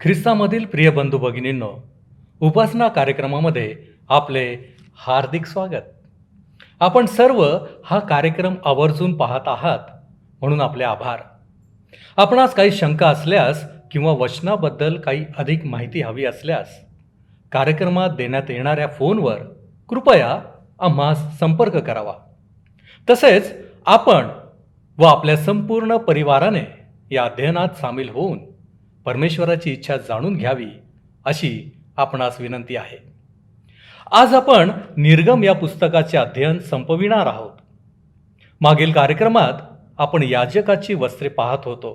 ख्रिस्तामधील प्रिय बंधू भगिनींनो, उपासना कार्यक्रमामध्ये आपले हार्दिक स्वागत. आपण सर्व हा कार्यक्रम आवर्जून पाहत आहात म्हणून आपले आभार. आपणास काही शंका असल्यास किंवा वचनाबद्दल काही अधिक माहिती हवी असल्यास कार्यक्रमात देण्यात येणाऱ्या फोनवर कृपया आम्हास संपर्क करावा. तसेच आपण व आपल्या संपूर्ण परिवाराने या अध्ययनात सामील होऊन परमेश्वराची इच्छा जाणून घ्यावी अशी आपणास विनंती आहे. आज आपण निर्गम या पुस्तकाचे अध्ययन संपविणार आहोत. मागील कार्यक्रमात आपण याजकाची वस्त्रे पाहत होतो.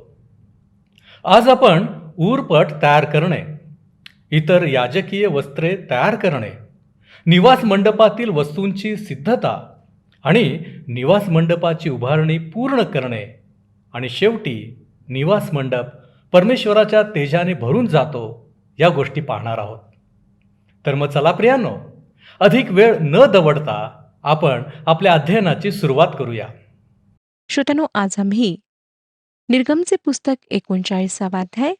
आज आपण उरपट तयार करणे, इतर याजकीय वस्त्रे तयार करणे, निवास मंडपातील वस्तूंची सिद्धता आणि निवास मंडपाची उभारणी पूर्ण करणे आणि शेवटी निवास मंडप परमेश्वराच्या तेजाने भरून जातो या गोष्टी पाहणार आहोत. तर मग चला प्रियांनो, अधिक वेळ न दवडता आपण आपल्या अध्ययनाची सुरुवात करूया. श्रोत्यानो, आज आम्ही निर्गमचे पुस्तक 39वा अध्याय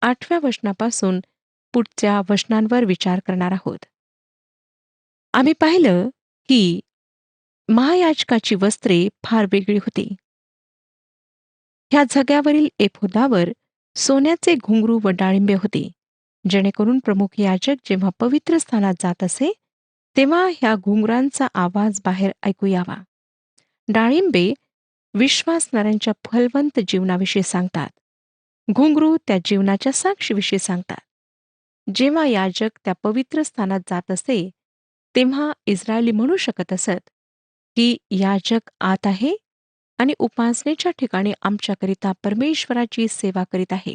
8व्या वचनापासून पुढच्या वचनांवर विचार करणार आहोत. आम्ही पाहिलं की महायाजकाची वस्त्रे फार वेगळी होती. ह्या झग्यावरील एफोदावर सोन्याचे घुंगरू व डाळिंबे होती, जेणेकरून प्रमुख याजक जेव्हा पवित्र स्थानात जात असे तेव्हा ह्या घुंगरांचा आवाज बाहेर ऐकू यावा. डाळिंबे विश्वासणाऱ्यांच्या फलवंत जीवनाविषयी सांगतात. घुंगरू त्या जीवनाच्या साक्षीविषयी सांगतात. जेव्हा याजक त्या पवित्र स्थानात जात असे तेव्हा इस्रायली म्हणू शकत असत की याजक आत आहे आणि उपासनेच्या ठिकाणी आमच्याकरिता परमेश्वराची सेवा करीत आहे,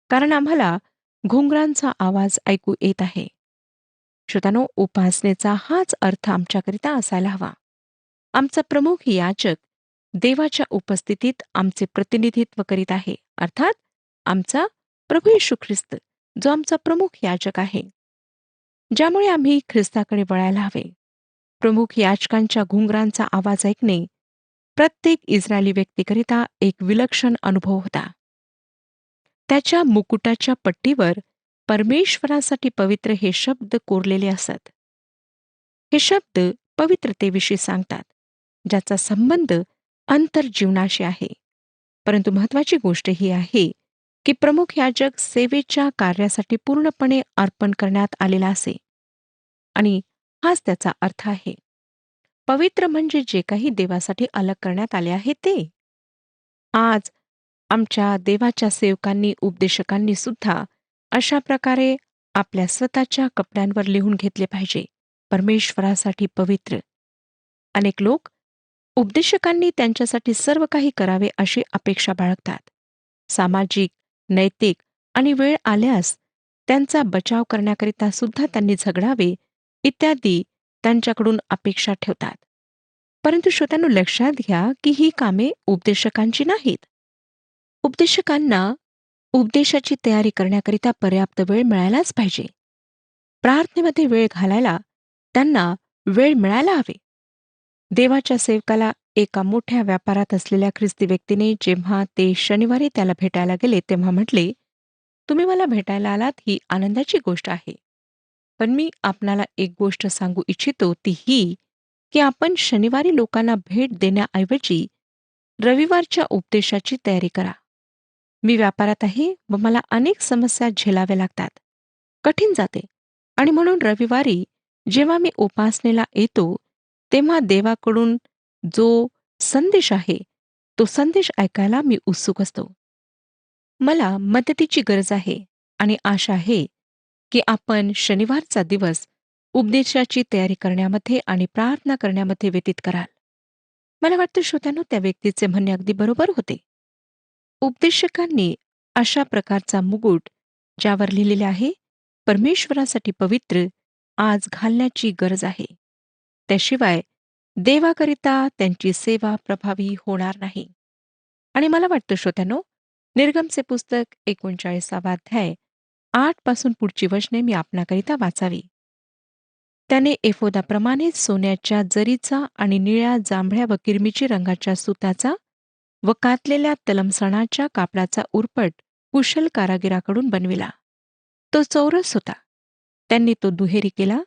कारण आम्हाला घुंगरांचा आवाज ऐकू येत आहे. श्रोत्यानो, उपासनेचा हाच अर्थ आमच्याकरिता असायला हवा. आमचा प्रमुख याजक देवाच्या उपस्थितीत आमचे प्रतिनिधित्व करीत आहे, अर्थात आमचा प्रभू येशू ख्रिस्त, जो आमचा प्रमुख याजक आहे, ज्यामुळे आम्ही ख्रिस्ताकडे वळायला हवे. प्रमुख याजकांच्या घुंगरांचा आवाज ऐकणे प्रत्येक इस्रायली व्यक्तीकरिता एक विलक्षण अनुभव होता. त्याच्या मुकुटाच्या पट्टीवर परमेश्वरासाठी पवित्र हे शब्द कोरलेले असत. हे शब्द पवित्रतेविषयी सांगतात, ज्याचा संबंध अंतर्जीवनाशी आहे. परंतु महत्वाची गोष्ट ही आहे की प्रमुख याजक सेवेच्या कार्यासाठी पूर्णपणे अर्पण करण्यात आलेला असे, आणि हाच त्याचा अर्थ आहे. पवित्र म्हणजे जे काही देवासाठी अलग करण्यात आले आहे ते. आज आमच्या देवाच्या सेवकांनी, उपदेशकांनी सुद्धा अशा प्रकारे आपल्या स्वतःच्या कपड्यांवर लिहून घेतले पाहिजे, परमेश्वरासाठी पवित्र. अनेक लोक उपदेशकांनी त्यांच्यासाठी सर्व काही करावे अशी अपेक्षा बाळगतात. सामाजिक, नैतिक आणि वेळ आल्यास त्यांचा बचाव करण्याकरिता सुद्धा त्यांनी झगडावे इत्यादी त्यांच्याकडून अपेक्षा ठेवतात. परंतु श्रोत्यांनो, लक्षात घ्या की ही कामे उपदेशकांची नाहीत. उपदेशकांना उपदेशाची तयारी करण्याकरिता पर्याप्त वेळ मिळायलाच पाहिजे. प्रार्थनेमध्ये वेळ घालायला त्यांना वेळ मिळायला हवे. देवाच्या सेवकाला एका मोठ्या व्यापारात असलेल्या ख्रिस्ती व्यक्तीने जेव्हा ते शनिवारी त्याला भेटायला गेले तेव्हा म्हटले, तुम्ही मला भेटायला आलात ही आनंदाची गोष्ट आहे, पण मी आपणाला एक गोष्ट सांगू इच्छितो, ती ही की आपण शनिवारी लोकांना भेट देण्याऐवजी रविवारच्या उपदेशाची तयारी करा. मी व्यापारात आहे व मला अनेक समस्या झेलाव्या लागतात, कठीण जाते, आणि म्हणून रविवारी जेव्हा मी उपासनेला येतो तेव्हा देवाकडून जो संदेश आहे तो संदेश ऐकायला मी उत्सुक असतो. मला मदतीची गरज आहे आणि आशा आहे की आपण शनिवारचा दिवस उपदेशाची तयारी करण्यामध्ये आणि प्रार्थना करण्यामध्ये व्यतीत कराल. मला वाटतं श्रोत्यांनो, त्या व्यक्तीचे म्हणणे अगदी बरोबर होते. उपदेशकांनी अशा प्रकारचा मुकुट ज्यावर लिहिलेले आहे परमेश्वरासाठी पवित्र आज घालण्याची गरज आहे. त्याशिवाय देवाकरिता त्यांची सेवा प्रभावी होणार नाही. आणि मला वाटतं श्रोत्यांनो, निर्गमचे पुस्तक 39वा अध्याय 8 पासून पुढची वचने मी आपणाकरिता वाचावी. त्याने एफोदाप्रमाणेच सोन्याच्या जरीचा आणि निळ्या, जांभळ्या व किरमिची रंगाच्या सुताचा व कातलेल्या तलमसणाच्या कापडाचा उरपट कुशल कारागिराकडून बनविला. तो चौरस होता. त्यांनी तो दुहेरी केला.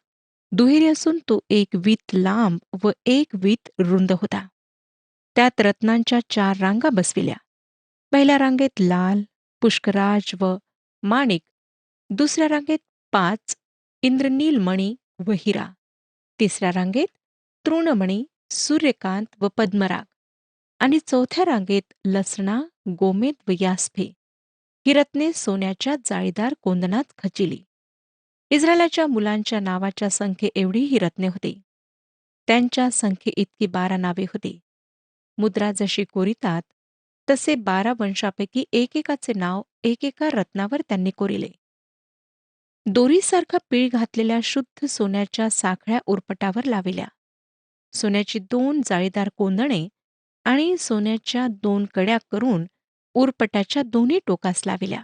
दुहेरी असून तो एक वीत लांब व एक वीत रुंद होता. त्यात रत्नांच्या 4 रांगा बसविल्या. पहिल्या रांगेत लाल, पुष्कराज व माणिक, दुसऱ्या रांगेत 5 इंद्रनील मणी व हिरा, तिसऱ्या रांगेत तृणमणी, सूर्यकांत व पद्मराग, आणि चौथ्या रांगेत लसणा, गोमेद व यास्फे. ही रत्ने सोन्याच्या जाळीदार कोंदणात खचिली. इस्रायलाच्या मुलांच्या नावाच्या संख्ये एवढी ही रत्ने होती. त्यांच्या संख्ये इतकी 12 नावे होती. मुद्रा जशी कोरितात तसे 12 वंशापैकी एकेकाचे नाव एकेका रत्नावर त्यांनी कोरिले. दोरीसारखा पीळ घातलेल्या शुद्ध सोन्याच्या साखळ्या उरपटावर लाविल्या. सोन्याची 2 जाळीदार कोंदणे आणि सोन्याच्या 2 कड्या करून उरपटाच्या दोन्ही टोकास लाविल्या.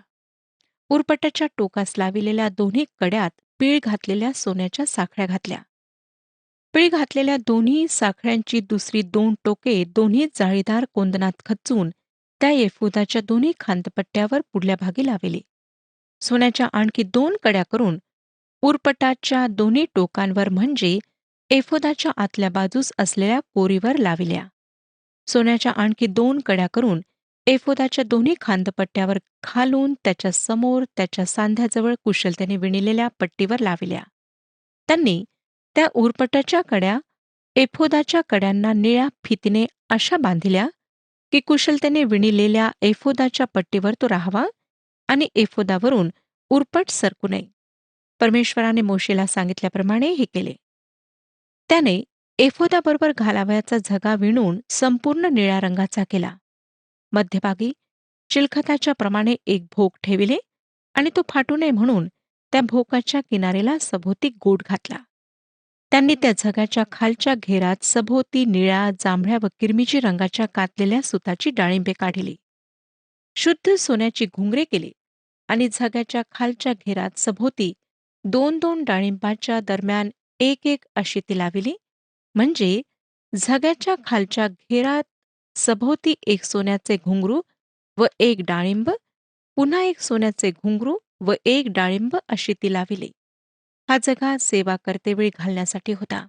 उरपटाच्या टोकास लाविलेल्या दोन्ही कड्यात पीळ घातलेल्या सोन्याच्या साखळ्या घातल्या. पीळ घातलेल्या दोन्ही साखळ्यांची दुसरी 2 टोके दोन्ही जाळीदार कोंदणात खचून त्या एफुदाच्या दोन्ही खांदपट्ट्यावर पुढल्या भागी लाविली. सोन्याच्या आणखी 2 कड्या करून उरपटाच्या दोन्ही टोकांवर म्हणजे एफोदाच्या आतल्या बाजूस असलेल्या कोरीवर लाविल्या. सोन्याच्या आणखी 2 कड्या करून एफोदाच्या दोन्ही खांदपट्ट्यावर खालून त्याच्या समोर त्याच्या सांध्याजवळ कुशलतेने विणलेल्या पट्टीवर लाविल्या. त्यांनी त्या उरपटाच्या कड्या एफोदाच्या कड्यांना निळ्या फितीने अशा बांधिल्या की कुशलतेने विणलेल्या एफोदाच्या पट्टीवर तो राहावा आणि एफोदावरून उरपट सरकू नये. परमेश्वराने मोशेला सांगितल्याप्रमाणे हे केले. त्याने एफोदाबरोबर घालावयाचा झगा विणून संपूर्ण निळ्या रंगाचा केला. मध्यभागी चिलखताच्या प्रमाणे एक भोक ठेविले आणि तो फाटू नये म्हणून त्या भोकाच्या किनारेला सभोवती गोट घातला. त्यांनी त्या झगाच्या खालच्या घेरात सभोवती निळ्या, जांभळ्या व किरमिजी रंगाच्या कातलेल्या सुताची डाळिंबे काढली. शुद्ध सोन्याची घुंगरे केली आणि झगाच्या खालच्या घेरात सभोवती 2-2 डाळिंबाच्या दरम्यान 1-1 अशी ती लाविली. म्हणजे झग्याच्या खालच्या घेरात सभोवती एक सोन्याचे घुंगरू व एक डाळिंब, पुन्हा एक सोन्याचे घुंगरू व एक डाळिंब अशी ती लाविली. हा झगा सेवा करतेवेळी घालण्यासाठी होता.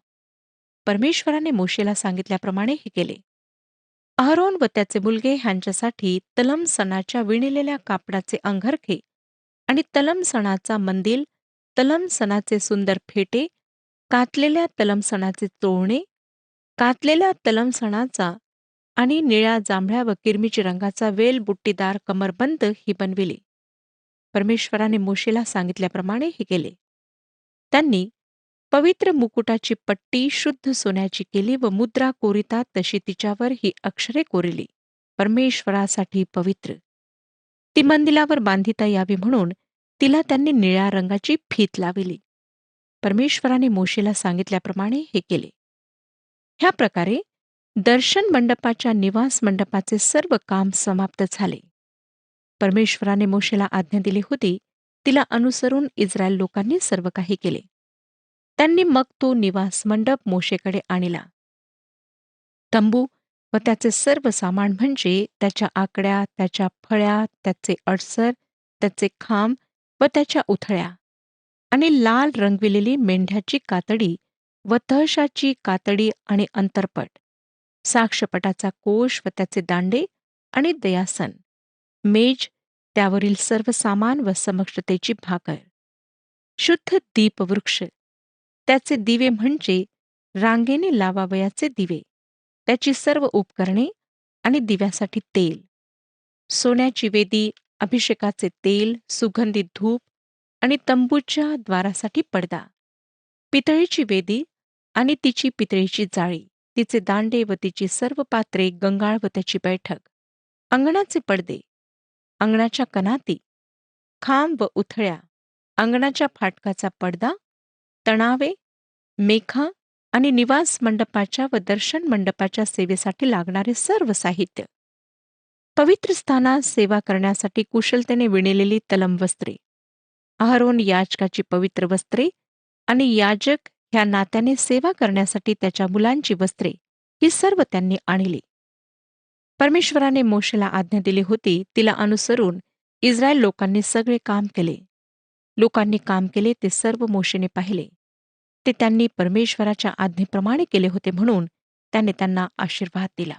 परमेश्वराने मोशेला सांगितल्याप्रमाणे हे केले. अहरोन व त्याचे मुलगे ह्यांच्यासाठी तलम सणाच्या विणलेल्या कापडाचे अंगरखे आणि तलम सणाचा मंदिल, तलम सणाचे सुंदर फेटे, कातलेल्या तलम सणाचे तोरणे, कातलेल्या तलम सणाचा आणि निळ्या, जांभळ्या व किरमिजी रंगाचा वेल बुट्टीदार कमरबंद ही बनविली. परमेश्वराने मोशेला सांगितल्याप्रमाणे हे केले. त्यांनी पवित्र मुकुटाची पट्टी शुद्ध सोन्याची केली व मुद्रा कोरितात तशी तिच्यावर ही अक्षरे कोरिली. परमेश्वरासाठी पवित्र. ती मंदिरावर बांधिता यावी म्हणून तिला त्यांनी निळ्या रंगाची फीत लाविली. परमेश्वराने मोशेला सांगितल्याप्रमाणे हे केले. ह्या प्रकारे दर्शन मंडपाच्या निवास मंडपाचे सर्व काम समाप्त झाले. परमेश्वराने मोशेला आज्ञा दिली होती, तिला अनुसरून इस्रायल लोकांनी सर्व काही केले. त्यांनी मग तो निवास मंडप मोशेकडे आणला. तंबू व त्याचे सर्व सामान म्हणजे त्याच्या आकड्या, त्याच्या फळ्या, त्याचे अडसर, त्याचे खांब व त्याच्या उथळ्या, आणि लाल रंगविलेली मेंढ्याची कातडी व तहशाची कातडी आणि अंतरपट, साक्षपटाचा कोश व त्याचे दांडे आणि दयासन, मेज, त्यावरील सर्व सामान व समक्षतेची भाकर, शुद्ध दीपवृक्ष, त्याचे दिवे म्हणजे रांगेने लावावयाचे दिवे, त्याची सर्व उपकरणे आणि दिव्यासाठी तेल, सोन्याची वेदी, अभिषेकाचे तेल, सुगंधित धूप आणि तंबूच्या द्वारासाठी पडदा, पितळीची वेदी आणि तिची पितळीची जाळी, तिचे दांडे व तिची सर्व पात्रे, गंगाळ व त्याची बैठक, अंगणाचे पडदे, अंगणाच्या कनाती, खांब व उथळ्या, अंगणाच्या फाटकाचा पडदा, तणावे, मेखा आणि निवास मंडपाच्या व दर्शन मंडपाच्या सेवेसाठी लागणारे सर्व साहित्य, पवित्र स्थानात सेवा करण्यासाठी कुशलतेने विणलेली तलम वस्त्रे, अहरोन याजकाची पवित्र वस्त्रे आणि याजक ह्या नात्याने सेवा करण्यासाठी त्याच्या मुलांची वस्त्रे, ही सर्व त्यांनी आणली. परमेश्वराने मोशेला आज्ञा दिली होती, तिला अनुसरून इस्रायल लोकांनी सगळे काम केले. लोकांनी काम केले ते सर्व मोशेने पाहिले. ते त्यांनी परमेश्वराच्या आज्ञेप्रमाणे केले होते म्हणून त्याने त्यांना आशीर्वाद दिला.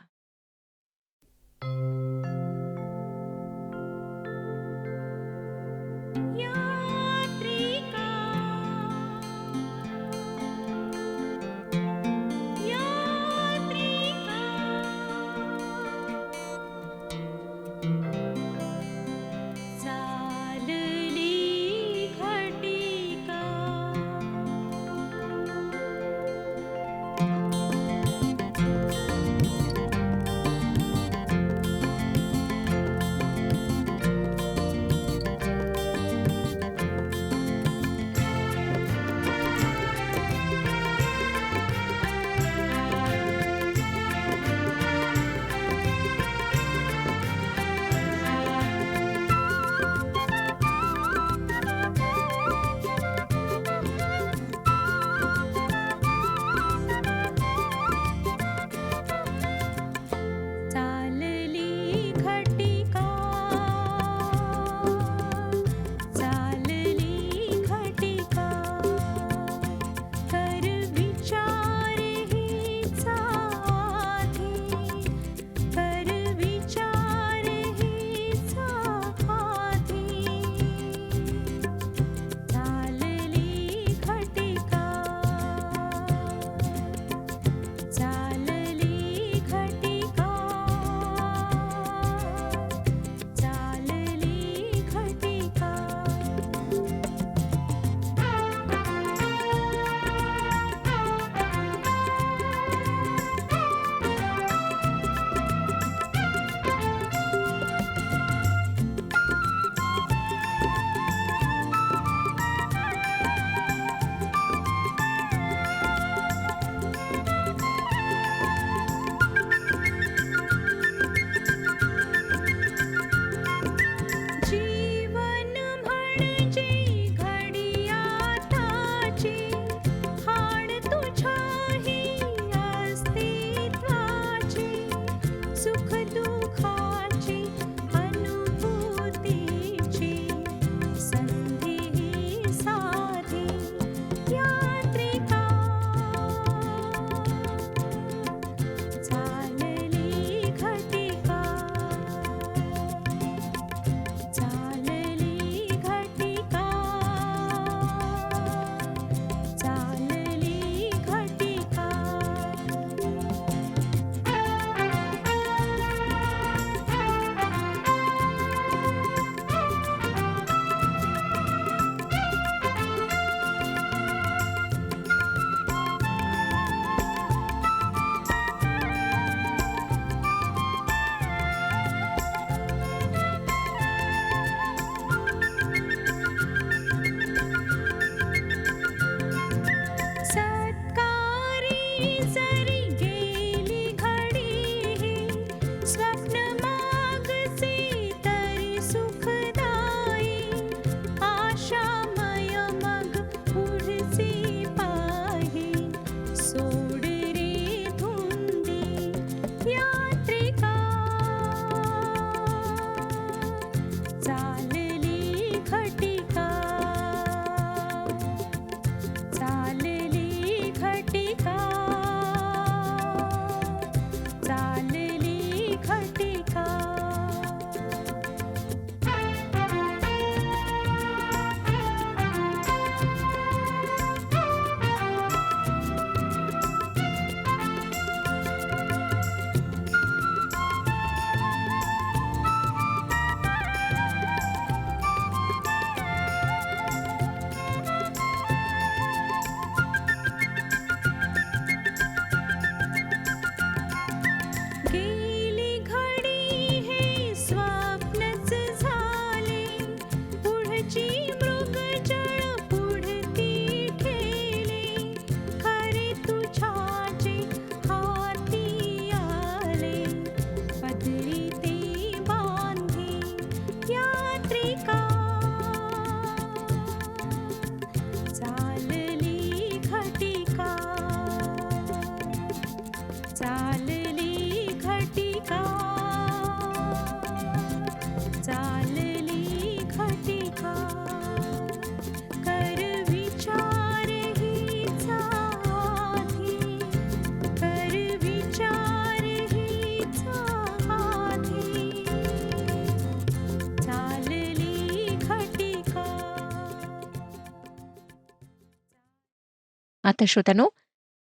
आता श्रोत्यानो,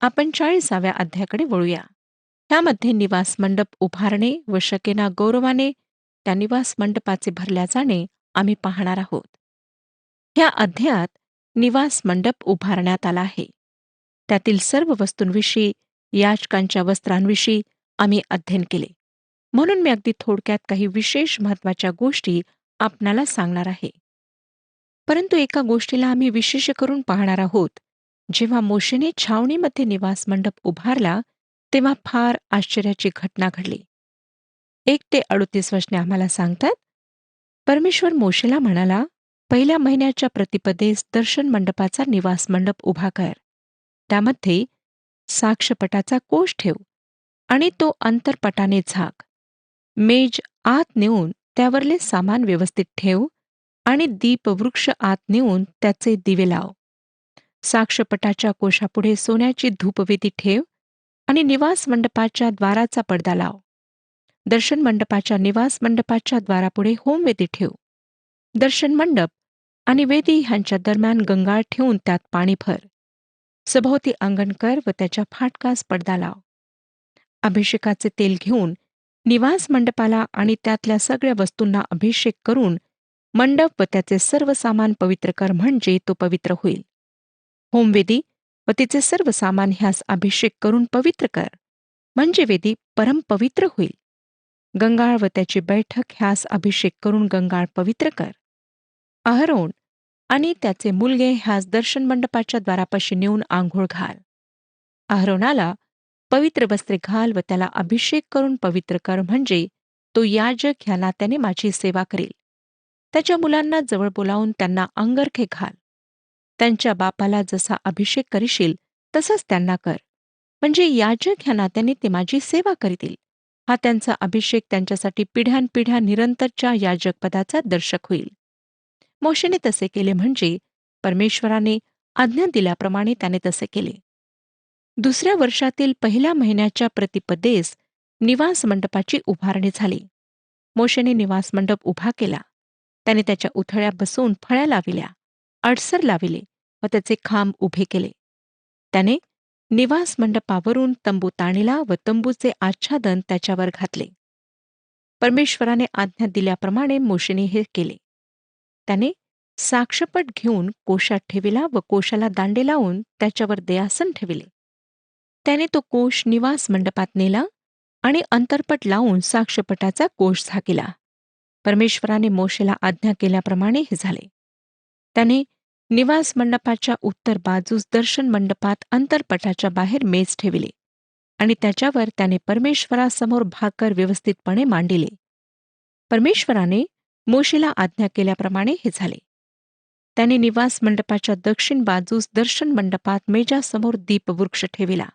आपण 40व्या अध्यायाकडे वळूया. त्यामध्ये निवास मंडप उभारणे व शकेना गौरवाने त्या निवास मंडपाचे भरल्या जाणे आम्ही पाहणार आहोत. या अध्यायात निवास मंडप उभारण्यात आला आहे. त्यातील सर्व वस्तूंविषयी, याजकांच्या वस्त्रांविषयी आम्ही अध्ययन केले. म्हणून मी अगदी थोडक्यात काही विशेष महत्त्वाच्या गोष्टी आपणाला सांगणार आहे. परंतु एका गोष्टीला आम्ही विशेष करून पाहणार आहोत. जेव्हा मोशेने छावणीमध्ये निवास मंडप उभारला, तेव्हा फार आश्चर्याची घटना घडली. 1 ते 38 वचने आम्हाला सांगतात, परमेश्वर मोशेला म्हणाला, पहिल्या महिन्याच्या प्रतिपदेस दर्शन मंडपाचा निवास मंडप उभा कर. त्यामध्ये साक्षपटाचा कोष ठेव आणि तो अंतरपटाने झाक. मेज आत नेऊन त्यावरले सामान व्यवस्थित ठेव आणि दीपवृक्ष आत नेऊन त्याचे दिवे लाव. साक्षपटाच्या कोशापुढे सोन्याची धूपवेदी ठेव आणि निवास मंडपाच्या द्वाराचा पडदा लाव. दर्शन मंडपाच्या निवास मंडपाच्या द्वारापुढे होमवेदी ठेव. दर्शन मंडप आणि वेदी ह्यांच्या दरम्यान गंगाळ ठेवून त्यात पाणी भर. सभोवती अंगण कर व त्याच्या फाटकास पडदा लाव. अभिषेकाचे तेल घेऊन निवास मंडपाला आणि त्यातल्या सगळ्या वस्तूंना अभिषेक करून मंडप व त्याचे सर्व सामान पवित्र कर, म्हणजे तो पवित्र होईल. होमवेदी व तिचे सर्व सामान ह्यास अभिषेक करून पवित्र कर, म्हणजे वेदी परमपवित्र होईल. गंगाळ व त्याची बैठक ह्यास अभिषेक करून गंगाळ पवित्र कर. अहरोन आणि त्याचे मुलगे ह्यास दर्शन मंडपाच्या द्वारापाशी नेऊन आंघोळ घाल. अहरोनाला पवित्र वस्त्रे घाल व त्याला अभिषेक करून पवित्र कर, म्हणजे तो याजक ह्या नात्याने माझी सेवा करेल. त्याच्या मुलांना जवळ बोलावून त्यांना अंगरखे घाल. त्यांच्या बापाला जसा अभिषेक करशील तसाच त्यांना कर, म्हणजे याजक ह्या नात्याने ते माझी सेवा करतील. हा त्यांचा अभिषेक त्यांच्यासाठी पिढ्यानपिढ्या निरंतरच्या याजकपदाचा दर्शक होईल. मोशेने तसे केले, म्हणजे परमेश्वराने आज्ञा दिल्याप्रमाणे त्याने तसे केले. दुसऱ्या वर्षातील पहिल्या महिन्याच्या प्रतिपदेस निवास मंडपाची उभारणी झाली. मोशेने निवास मंडप उभा केला. त्याने त्याच्या उथळ्या बसवून फळ्या लाविल्या, अडसर लाविले व त्याचे खांब उभे केले. त्याने निवास मंडपावरून तंबू ताणिला व तंबूचे आच्छादन त्याच्यावर घातले. परमेश्वराने आज्ञा दिल्याप्रमाणे मोशेने हे केले. त्याने साक्षपट घेऊन कोशात ठेविला व कोशाला दांडे लावून त्याच्यावर दयासन ठेविले. त्याने तो कोश निवास मंडपात नेला आणि अंतरपट लावून साक्षपटाचा कोश झाकिला. परमेश्वराने मोशेला आज्ञा केल्याप्रमाणे हे झाले. त्याने निवास मंडपाच्या उत्तर बाजूस दर्शन मंडपात अंतरपटाच्या बाहेर मेज ठेविले आणि त्याच्यावर त्याने परमेश्वरासमोर भाकर व्यवस्थितपणे मांडिले. परमेश्वराने मोशेला आज्ञा केल्याप्रमाणे हे झाले. त्याने निवास मंडपाच्या दक्षिण बाजूस दर्शन मंडपात मेजासमोर दीपवृक्ष ठेविला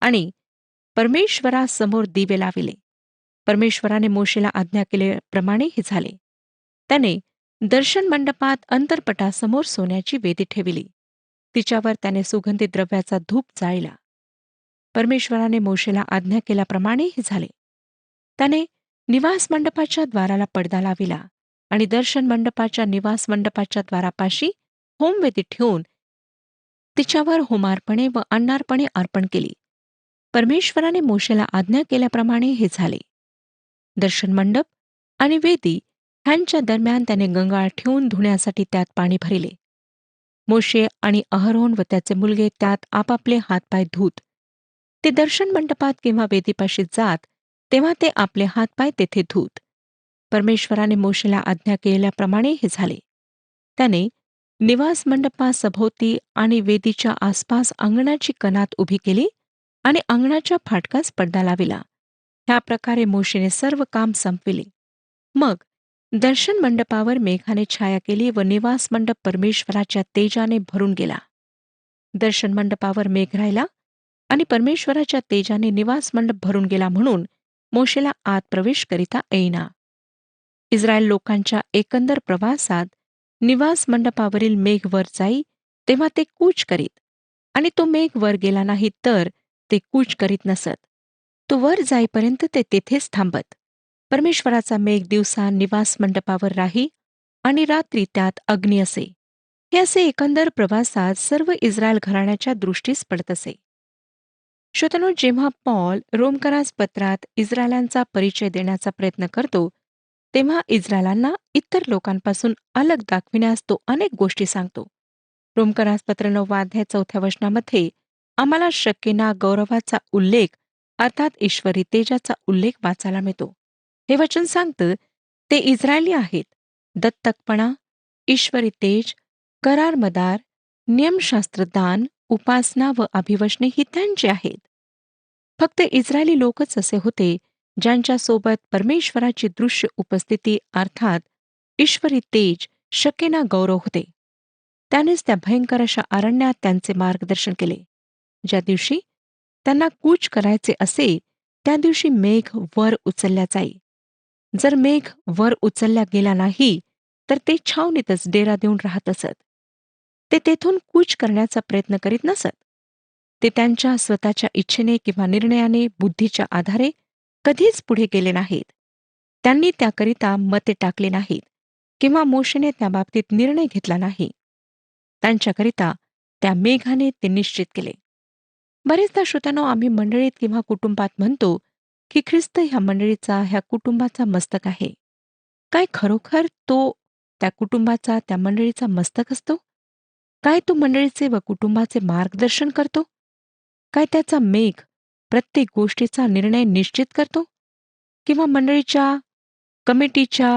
आणि परमेश्वरासमोर दिवे लाविले. परमेश्वराने मोशेला आज्ञा केल्याप्रमाणे हे झाले. त्याने दर्शन मंडपात अंतरपटासमोर सोन्याची वेदी ठेविली. तिच्यावर त्याने सुगंधी द्रव्याचा धूप जाळला. परमेश्वराने मोशेला आज्ञा केल्याप्रमाणे हे झाले. त्याने निवास मंडपाच्या द्वाराला पडदा लाविला आणि दर्शन मंडपाच्या निवास मंडपाच्या द्वारापाशी होमवेदी ठेवून तिच्यावर होमार्पणे व अन्नार्पणे अर्पण केली. परमेश्वराने मोशेला आज्ञा केल्याप्रमाणे हे झाले. दर्शन मंडप आणि वेदी ह्यांच्या दरम्यान त्याने गंगाळ ठेवून धुण्यासाठी त्यात पाणी भरिले. मोशे आणि अहरोन व त्याचे मुलगे त्यात आपापले हातपाय धूत. ते दर्शन मंडपात किंवा वेदीपाशी जात तेव्हा ते आपले हातपाय तेथे धूत. परमेश्वराने मोशेला आज्ञा केल्याप्रमाणे हे झाले. त्याने निवास मंडपासभोवती आणि वेदीच्या आसपास अंगणाची कनात उभी केली आणि अंगणाच्या फाटकास पडदा लाविला. ह्या प्रकारे मोशेने सर्व काम संपविले. मग दर्शन मंडपावर मेघाने छाया केली व निवास मंडप परमेश्वराच्या तेजाने भरून गेला. दर्शन मंडपावर मेघ राहिला आणि परमेश्वराच्या तेजाने निवास मंडप भरून गेला, म्हणून मोशेला आत प्रवेश करिता येईना. इस्रायल लोकांच्या एकंदर प्रवासात निवास मंडपावरील मेघ वर जाई तेव्हा ते कूच करीत आणि तो मेघ वर गेला नाही तर ते कूच करीत नसत. तो वर जाईपर्यंत ते तेथेच थांबत. परमेश्वराचा मेघ दिवसा निवास मंडपावर राही आणि रात्री त्यात अग्नी असे. हे असे एकंदर प्रवासात सर्व इस्रायल घराण्याच्या दृष्टीस पडत असे. श्रोत्यानो, जेव्हा पॉल रोमकरास पत्रात इस्रायलांचा परिचय देण्याचा प्रयत्न करतो, तेव्हा इस्रायलांना इतर लोकांपासून अलग दाखविण्यास तो अनेक गोष्टी सांगतो. रोमकरास पत्र 9 अध्याय 4 वचनामध्ये आम्हाला शक्यना गौरवाचा उल्लेख अर्थात ईश्वरी तेजाचा उल्लेख वाचायला मिळतो. हे वचन सांगतं ते इस्रायली आहेत. दत्तकपणा, ईश्वरी तेज, करार मदार, नियमशास्त्रदान, उपासना व अभिवचने ही त्यांची आहेत. फक्त इस्रायली लोकच असे होते ज्यांच्यासोबत परमेश्वराची दृश्य उपस्थिती अर्थात ईश्वरी तेज, शकेना गौरव होते. त्यानेच त्या भयंकर अशा अरण्यात त्यांचे मार्गदर्शन केले. ज्या दिवशी त्यांना कूच करायचे असे त्या दिवशी मेघ वर उचलल्या जाई. जर मेघ वर उचलल्या गेला नाही तर ते छावणीतच डेरा देऊन राहत असत. ते तेथून कूच करण्याचा प्रयत्न करीत नसत. ते त्यांच्या स्वतःच्या इच्छेने किंवा निर्णयाने बुद्धीच्या आधारे कधीच पुढे गेले नाहीत. त्यांनी त्याकरिता मते टाकले नाहीत किंवा मोशेने त्या बाबतीत निर्णय घेतला नाही. त्यांच्याकरिता त्या मेघाने ते निश्चित केले. बरेचदा श्रोत्यानो, आम्ही मंडळीत किंवा कुटुंबात म्हणतो की ख्रिस्त ह्या मंडळीचा, ह्या कुटुंबाचा मस्तक आहे. काय खरोखर तो त्या कुटुंबाचा, त्या मंडळीचा मस्तक असतो? काय तो मंडळीचे व कुटुंबाचे मार्गदर्शन करतो? काय त्याचा मेघ प्रत्येक गोष्टीचा निर्णय निश्चित करतो? किंवा मंडळीच्या कमिटीच्या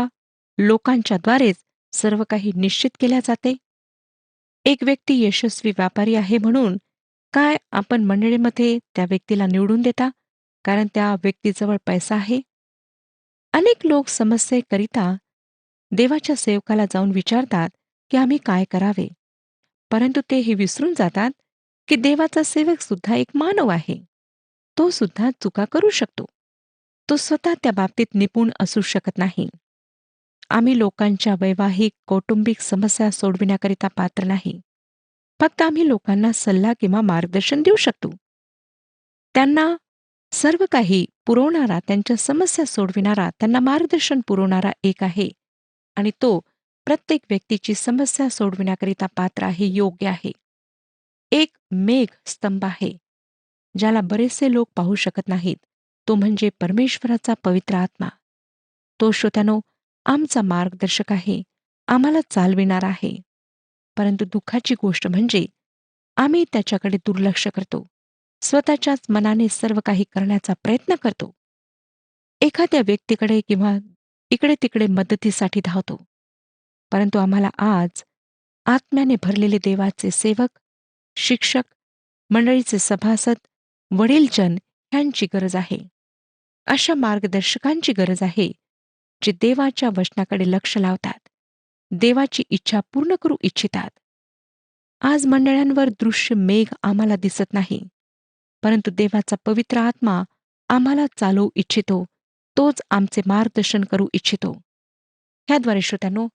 लोकांच्याद्वारेच सर्व काही निश्चित केल्या जाते? एक व्यक्ती यशस्वी व्यापारी आहे म्हणून काय आपण मंडळीमध्ये त्या व्यक्तीला निवडून देता कारण त्या व्यक्तीजवळ पैसा आहे? अनेक लोक समस्येकरिता देवाच्या सेवकाला जाऊन विचारतात की आम्ही काय करावे, परंतु ते हे विसरून जातात की देवाचा सेवक सुद्धा एक मानव आहे. तो सुद्धा चुका करू शकतो. तो स्वतः त्या बाबतीत निपुण असू शकत नाही. आम्ही लोकांच्या वैवाहिक कौटुंबिक समस्या सोडविण्याकरिता पात्र नाही. फक्त आम्ही लोकांना सल्ला किंवा मार्गदर्शन देऊ शकतो. त्यांना सर्व काही पुरवणारा, त्यांच्या समस्या सोडविणारा, त्यांना मार्गदर्शन पुरवणारा एक आहे आणि तो प्रत्येक व्यक्तीची समस्या सोडविण्याकरिता पात्र आहे, योग्य आहे. एक मेघ स्तंभ आहे ज्याला बरेचसे लोक पाहू शकत नाहीत. तो म्हणजे परमेश्वराचा पवित्र आत्मा. तो श्रोत्यानो आमचा मार्गदर्शक आहे, आम्हाला चालविणार आहे. परंतु दुःखाची गोष्ट म्हणजे आम्ही त्याच्याकडे दुर्लक्ष करतो. स्वतःच्याच मनाने सर्व काही करण्याचा प्रयत्न करतो. एखाद्या व्यक्तीकडे किंवा इकडे तिकडे मदतीसाठी धावतो. परंतु आम्हाला आज आत्म्याने भरलेले देवाचे सेवक, शिक्षक, मंडळीचे सभासद, वडीलजन ह्यांची गरज आहे. अशा मार्गदर्शकांची गरज आहे जे देवाच्या वचनाकडे लक्ष लावतात, देवाची इच्छा पूर्ण करू इच्छितात. आज मंडळांवर दृश्य मेघ आम्हाला दिसत नाही, परंतु देवाचा पवित्र आत्मा आम्हाला चालवू इच्छितो. तोच आमचे मार्गदर्शन करू इच्छितो. ह्याद्वारे श्रोत्यानो,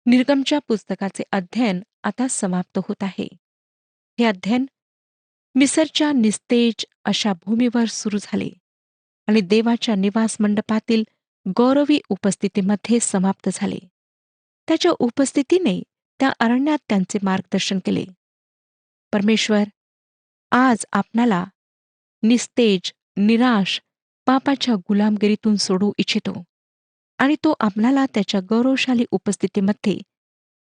निर्गमच्या पुस्तकाचे अध्ययन आता समाप्त होत आहे. हे अध्ययन मिसरच्या निस्तेज अशा भूमीवर सुरू झाले आणि देवाच्या निवास मंडपातील गौरवी उपस्थितीमध्ये समाप्त झाले. त्याच्या उपस्थितीने त्या अरण्यात त्यांचे मार्गदर्शन केले. परमेश्वर आज आपणाला निस्तेज, निराश, पापाच्या गुलामगिरीतून सोडू इच्छितो आणि तो आपणाला त्याच्या गौरवशाली उपस्थितीमध्ये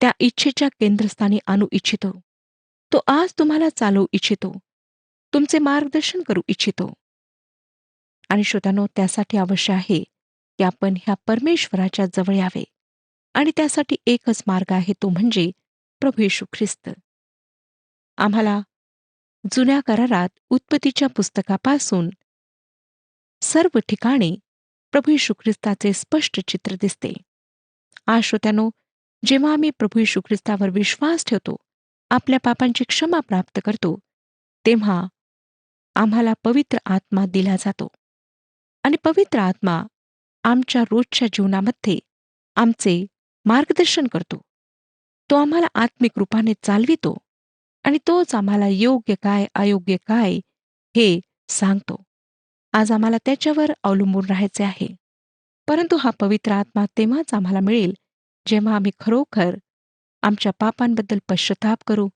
त्या इच्छेच्या केंद्रस्थानी आणू इच्छितो. तो आज तुम्हाला चालवू इच्छितो, तुमचे मार्गदर्शन करू इच्छितो. आणि श्रोत्यानो, त्यासाठी आवश्यक आहे की आपण ह्या परमेश्वराच्या जवळ यावे आणि त्यासाठी एकच मार्ग आहे, तो म्हणजे प्रभू येशू ख्रिस्त. आम्हाला जुन्या करारात उत्पत्तीच्या पुस्तकापासून सर्व ठिकाणी प्रभू येशू ख्रिस्ताचे स्पष्ट चित्र दिसते. आज श्रोत्यानो, जेव्हा आम्ही प्रभू येशू ख्रिस्तावर विश्वास ठेवतो, आपल्या पापांची क्षमा प्राप्त करतो, तेव्हा आम्हाला पवित्र आत्मा दिला जातो आणि पवित्र आत्मा आमच्या रोजच्या जीवनामध्ये आमचे मार्गदर्शन करतो. तो आम्हाला आत्मिक रूपाने चालवितो आणि तोच आम्हाला योग्य काय, अयोग्य काय हे सांगतो. आज आम्हाला त्याच्यावर अवलंबून राहायचे आहे. परंतु हा पवित्र आत्मा तेव्हाच आम्हाला मिळेल जेव्हा आम्ही खरोखर आमच्या पापांबद्दल पश्चाताप करू,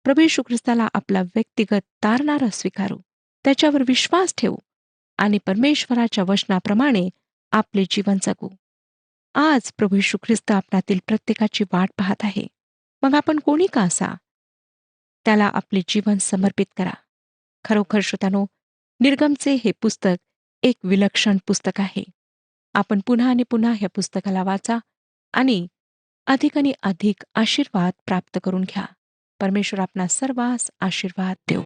प्रभू येशू ख्रिस्ताला आपला व्यक्तिगत तारणारा स्वीकारू, त्याच्यावर विश्वास ठेवू आणि परमेश्वराच्या वचनाप्रमाणे आपले जीवन जगू. आज प्रभू येशू ख्रिस्त आपणातील प्रत्येकाची वाट पाहत आहे. मग आपण कोणी का असा, त्याला आपले जीवन समर्पित करा. खरोखर श्रोत्यानो, निर्गमचे हे पुस्तक एक विलक्षण पुस्तक आहे. आपण पुन्हा आणि पुन्हा ह्या पुस्तकाला वाचा आणि अधिक आशीर्वाद प्राप्त करून घ्या. परमेश्वर आपणा सर्वांस आशीर्वाद देव.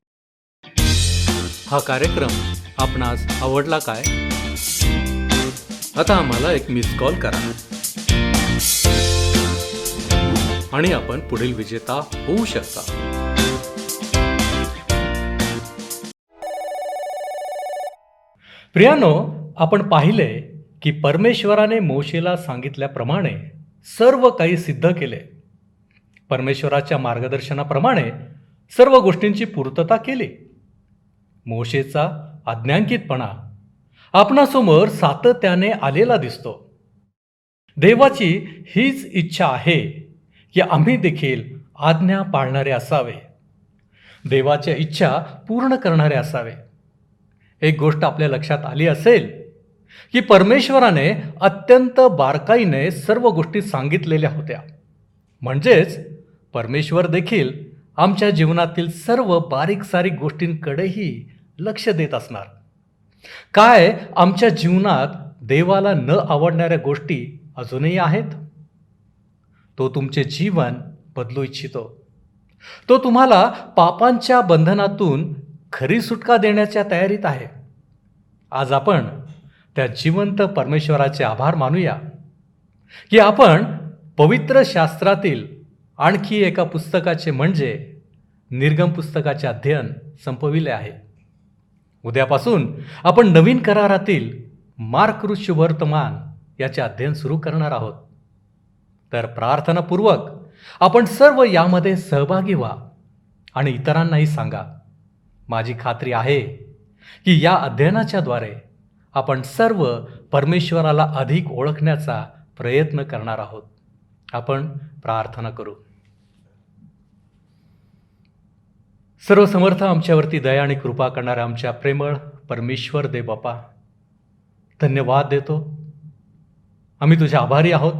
हा कार्यक्रम आपणास आवडला काय? आता आम्हाला एक मिस कॉल करा आणि आपण पुढील विजेता होऊ शकता. प्रियानो, आपण पाहिले की परमेश्वराने मोशेला सांगितल्याप्रमाणे सर्व काही सिद्ध केले. परमेश्वराच्या मार्गदर्शनाप्रमाणे सर्व गोष्टींची पूर्तता केली. मोशेचा आज्ञांकितपणा आपणासमोर सातत्याने आलेला दिसतो. देवाची हीच इच्छा आहे की आम्ही देखील आज्ञा पाळणारे असावे, देवाच्या इच्छा पूर्ण करणारे असावे. एक गोष्ट आपल्या लक्षात आली असेल की परमेश्वराने अत्यंत बारकाईने सर्व गोष्टी सांगितलेल्या होत्या. म्हणजेच परमेश्वर देखील आमच्या जीवनातील सर्व बारीक सारीक गोष्टींकडेही लक्ष देत असणार. काय आमच्या जीवनात देवाला न आवडणाऱ्या गोष्टी अजूनही आहेत? तो तुमचे जीवन बदलू इच्छितो. तो तुम्हाला पापांच्या बंधनातून खरी सुटका देण्याच्या तयारीत आहे. आज आपण त्या जिवंत परमेश्वराचे आभार मानूया की आपण पवित्र शास्त्रातील आणखी एका पुस्तकाचे म्हणजे निर्गम पुस्तकाचे अध्ययन संपविले आहे. उद्यापासून आपण नवीन करारातील मार्क शुभवर्तमान याचे अध्ययन सुरू करणार आहोत. तर प्रार्थनापूर्वक आपण सर्व यामध्ये सहभागी व्हा आणि इतरांनाही सांगा. माझी खात्री आहे की या अध्ययनाच्याद्वारे आपण सर्व परमेश्वराला अधिक ओळखण्याचा प्रयत्न करणार आहोत. आपण प्रार्थना करू. सर्व समर्थ आमच्यावरती दया आणि कृपा करणाऱ्या आमच्या प्रेमळ परमेश्वर देव बापा, धन्यवाद देतो. आम्ही तुझे आभारी आहोत.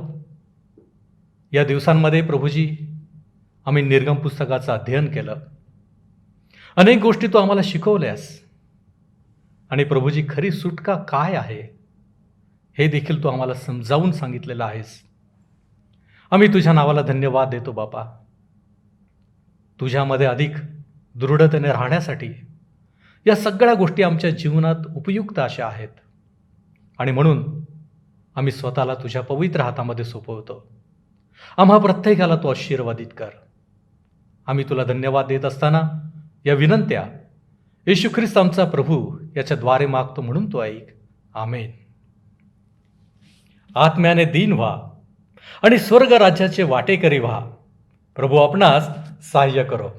या दिवसांमध्ये प्रभूजी आम्ही निर्गम पुस्तकाचं अध्ययन केलं. अनेक गोष्टी तू आम्हाला शिकवल्यास आणि प्रभूजी खरी सुटका काय आहे हे देखील तू आम्हाला समजावून सांगितलेलं आहेस. आम्ही तुझ्या नावाला धन्यवाद देतो बापा. तुझ्यामध्ये अधिक दृढतेने राहण्यासाठी या सगळ्या गोष्टी आमच्या जीवनात उपयुक्त अशा आहेत आणि म्हणून आम्ही स्वतःला तुझ्या पवित्र हातामध्ये सोपवतो. आम्हा प्रत्येकाला तू आशीर्वादित कर. आम्ही तुला धन्यवाद देत असताना या विनंत्या येशू ख्रिस्त आमचा प्रभू याच्याद्वारे मागतो म्हणून तू ऐक. आमेन. आत्म्याने दीन व्हा आणि स्वर्ग राज्याचे वाटेकरी व्हा. प्रभू आपणास सहाय्य करो.